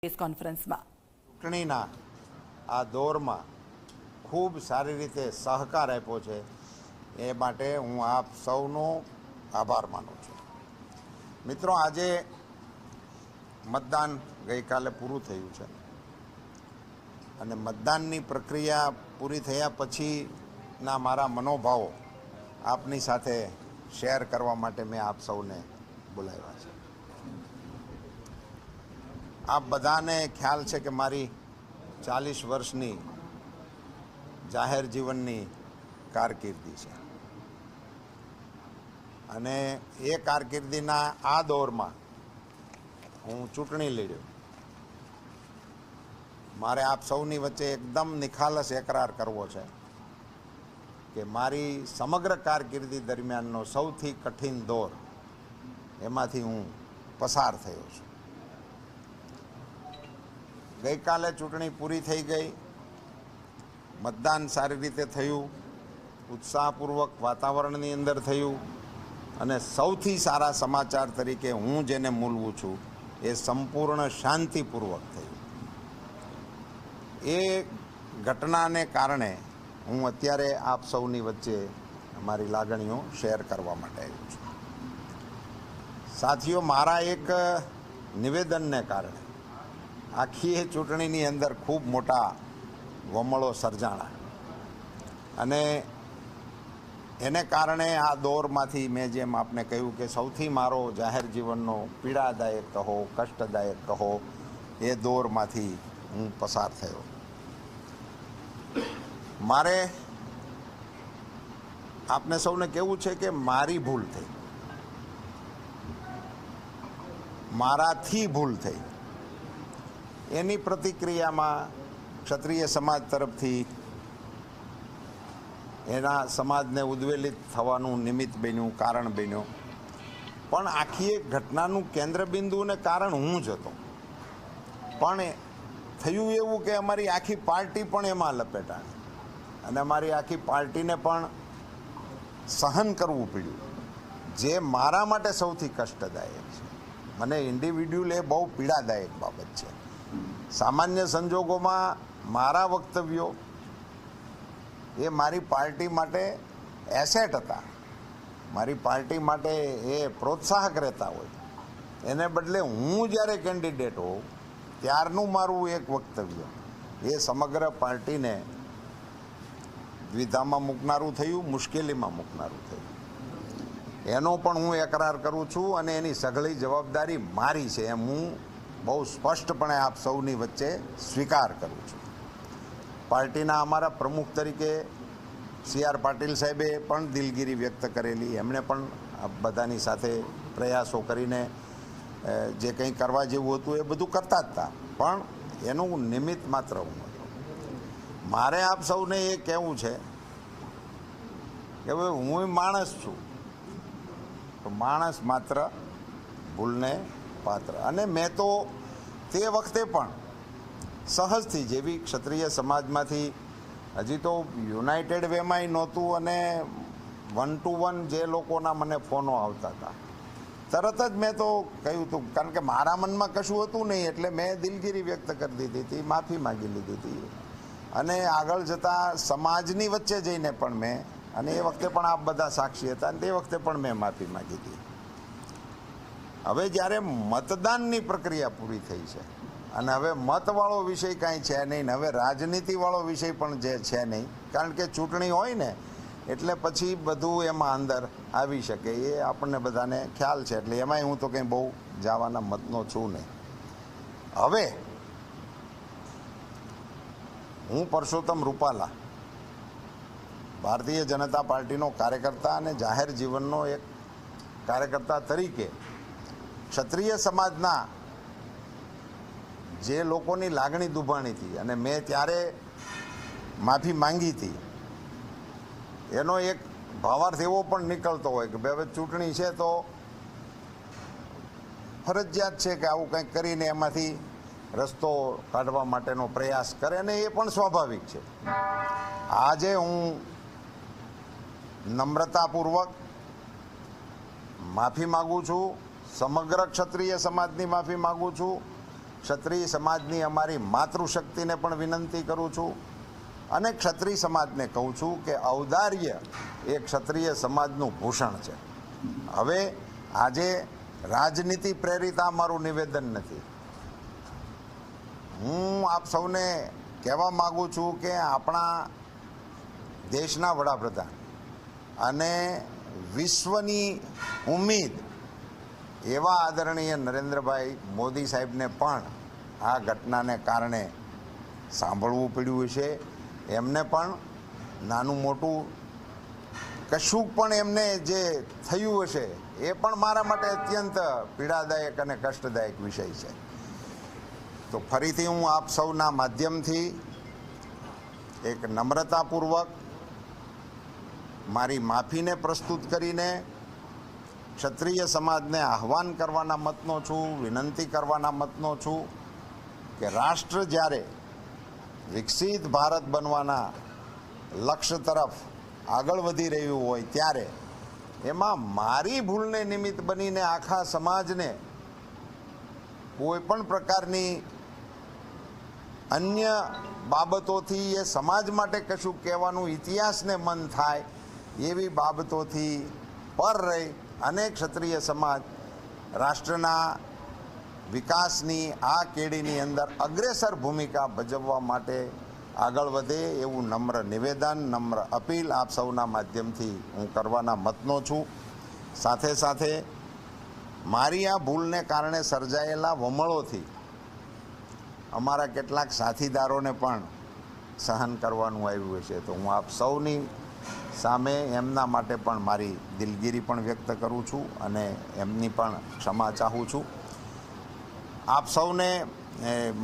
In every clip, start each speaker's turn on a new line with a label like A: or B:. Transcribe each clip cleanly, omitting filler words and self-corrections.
A: Press કોન્ફરન્સમાં
B: ચૂંટણીના આ દોરમાં ખૂબ સારી રીતે સહકાર આપ્યો છે એ માટે હું આપ સૌનો આભાર માનું છું. મિત્રો, આજે મતદાન ગઈકાલે પૂરું થયું છે અને મતદાનની પ્રક્રિયા પૂરી થયા પછીના મારા મનોભાવો આપની સાથે શેર કરવા માટે મેં આપ સૌને બોલાવ્યા છે. આપ બધાને ખ્યાલ છે કે મારી 40 વર્ષની જાહેર જીવનની કારકિર્દી છે અને એ કારકિર્દીના આ દોરમાં હું ચૂંટણી લડ્યો. મારે આપ સૌની વચ્ચે એકદમ નિખાલસ એકરાર કરવો છે કે મારી સમગ્ર કારકિર્દી દરમિયાનનો સૌથી કઠિન દોર એમાંથી હું પસાર થયો છું. ગઈકાલે ચૂંટણી પૂરી થઈ ગઈ, મતદાન સારી રીતે થયું, ઉત્સાહપૂર્વક વાતાવરણની અંદર થયું અને સૌથી સારા સમાચાર તરીકે હું જેને મૂલવું છું એ સંપૂર્ણ શાંતિપૂર્વક થયું. એ ઘટનાને કારણે હું અત્યારે આપ સૌની વચ્ચે મારી લાગણીઓ શેર કરવા માટે આવ્યો છું. સાથીઓ, મારા એક નિવેદનને કારણે આખી એ ચૂંટણીની અંદર ખૂબ મોટા વમળો સર્જાણા અને એને કારણે આ દોરમાંથી મેં જેમ આપને કહ્યું કે સૌથી મારો જાહેર જીવનનો પીડાદાયક કહો, કષ્ટદાયક કહો, એ દોરમાંથી હું પસાર થયો. મારે આપને સૌને કહેવું છે કે મારી ભૂલ થઈ, મારાથી ભૂલ થઈ. એની પ્રતિક્રિયામાં ક્ષત્રિય સમાજ તરફથી એના સમાજને ઉદ્વેલિત થવાનું નિમિત્ત બન્યું, કારણ બન્યો. પણ આખી એક ઘટનાનું કેન્દ્રબિંદુ અને કારણ હું જ હતો. પણ થયું એવું કે અમારી આખી પાર્ટી પણ એમાં લપેટાણી અને અમારી આખી પાર્ટીને પણ સહન કરવું પડ્યું, જે મારા માટે સૌથી કષ્ટદાયક છે. મને ઇન્ડિવિડ્યુઅલ એ બહુ પીડાદાયક બાબત છે. સામાન્ય સંજોગોમાં મારા વક્તવ્યો એ મારી પાર્ટી માટે એસેટ હતા, મારી પાર્ટી માટે એ પ્રોત્સાહક રહેતા હોય. એને બદલે હું જ્યારે કેન્ડિડેટ હોઉં ત્યારનું મારું એક વક્તવ્ય એ સમગ્ર પાર્ટીને દ્વિધામાં મૂકનારું થયું, મુશ્કેલીમાં મૂકનારું થયું. એનો પણ હું એકરાર કરું છું અને એની સઘળી જવાબદારી મારી છે એમ હું બહુ સ્પષ્ટપણે આપ સૌની વચ્ચે સ્વીકાર કરું છું. પાર્ટીના અમારા પ્રમુખ તરીકે CR પાટીલ સાહેબે પણ દિલગીરી વ્યક્ત કરેલી. એમણે પણ બધાની સાથે પ્રયાસો કરીને જે કંઈ કરવા જેવું હતું એ બધું કરતા જ હતા, પણ એનું નિમિત્ત માત્ર હું હતો. મારે આપ સૌને એ કહેવું છે કે હવે હું માણસ છું, તો માણસ માત્ર ભૂલને પાત્ર. અને મેં તો તે વખતે પણ સહજથી જેવી ક્ષત્રિય સમાજમાંથી હજી તો યુનાઇટેડ વેમાંય નહોતું અને 1 to 1 જે લોકોના મને ફોનો આવતા હતા, તરત જ મેં તો કહ્યું હતું, કારણ કે મારા મનમાં કશું હતું નહીં એટલે મેં દિલગીરી વ્યક્ત કરી દીધી હતી, માફી માગી લીધી હતી અને આગળ જતાં સમાજની વચ્ચે જઈને પણ મેં, અને એ વખતે પણ આપ બધા સાક્ષી હતા અને તે વખતે પણ મેં માફી માગી હતી. હવે જ્યારે મતદાનની પ્રક્રિયા પૂરી થઈ છે અને હવે મતવાળો વિષય કાંઈ છે નહીં, હવે રાજનીતિવાળો વિષય પણ જે છે નહીં, કારણ કે ચૂંટણી હોય ને એટલે પછી બધું એમાં અંદર આવી શકે એ આપણને બધાને ખ્યાલ છે. એટલે એમાંય હું તો કંઈ બહુ જવાના મતનો છું નહીં. હવે હું પરસોત્તમ રૂપાલા, ભારતીય જનતા પાર્ટીનો કાર્યકર્તા અને જાહેર જીવનનો એક કાર્યકર્તા તરીકે ક્ષત્રિય સમાજના જે લોકોની લાગણી દુભાણી હતી અને મેં ત્યારે માફી માંગી હતી, એનો એક ભાવાર્થ એવો પણ નીકળતો હોય કે ભાઈ હવે ચૂંટણી છે તો ફરજિયાત છે કે આવું કંઈક કરીને એમાંથી રસ્તો કાઢવા માટેનો પ્રયાસ કરે અને એ પણ સ્વાભાવિક છે. આજે હું નમ્રતાપૂર્વક માફી માગું છું, સમગ્ર ક્ષત્રિય સમાજની માફી માગું છું ક્ષત્રિય સમાજની અમારી માતૃશક્તિને પણ વિનંતી કરું છું અને ક્ષત્રિય સમાજને કહું છું કે ઔદાર્ય એ ક્ષત્રિય સમાજનું ભૂષણ છે. હવે આજે રાજનીતિ પ્રેરિત આ મારું નિવેદન નથી. હું આપ સૌને કહેવા માગું છું કે આપણા દેશના વડાપ્રધાન અને વિશ્વની ઉમ્મીદ એવા આદરણીય નરેન્દ્રભાઈ મોદી સાહેબને પણ આ ઘટનાને કારણે સાંભળવું પડ્યું છે. એમને પણ નાનું મોટું કશું પણ એમને જે થયું હશે એ પણ મારા માટે અત્યંત પીડાદાયક અને કષ્ટદાયક વિષય છે. તો ફરીથી હું આપ સૌના માધ્યમથી એક નમ્રતાપૂર્વક મારી માફીને પ્રસ્તુત કરીને ક્ષત્રિય સમાજને આહ્વાન કરવાના મતનો છું, વિનંતી કરવાના મતનો છું કે રાષ્ટ્ર જ્યારે વિકસિત ભારત બનવાના લક્ષ્ય તરફ આગળ વધી રહ્યું હોય ત્યારે એમાં મારી ભૂલને નિમિત્ત બનીને આખા સમાજને કોઈ પણ પ્રકારની અન્ય બાબતોથી એ સમાજ માટે કશું કહેવાનું ઇતિહાસને મન થાય એવી બાબતોથી પર રહી અને ક્ષત્રિય સમાજ રાષ્ટ્રના વિકાસની આ કેડીની અંદર અગ્રેસર ભૂમિકા ભજવવા માટે આગળ વધે એવું નમ્ર નિવેદન, નમ્ર અપીલ આપ સૌના માધ્યમથી હું કરવાના મતનો છું. સાથે સાથે મારી આ ભૂલને કારણે સર્જાયેલા વમળોથી અમારા કેટલાક સાથીદારોને પણ સહન કરવાનું આવ્યું છે. તો હું આપ સૌની સામે એમના માટે પણ મારી દિલગીરી પણ વ્યક્ત કરું છું અને એમની પણ ક્ષમા ચાહું છું. આપ સૌને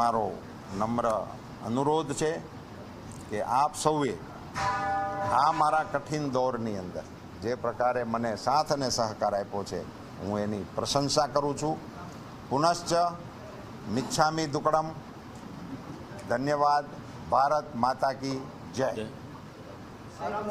B: મારો નમ્ર અનુરોધ છે કે આપ સૌએ આ મારા કઠિન દોરની અંદર જે પ્રકારે મને સાથ અને સહકાર આપ્યો છે હું એની પ્રશંસા કરું છું. પુનશ્ચ મિચ્છામી દુક્કડમ. ધન્યવાદ. ભારત માતા કી જય.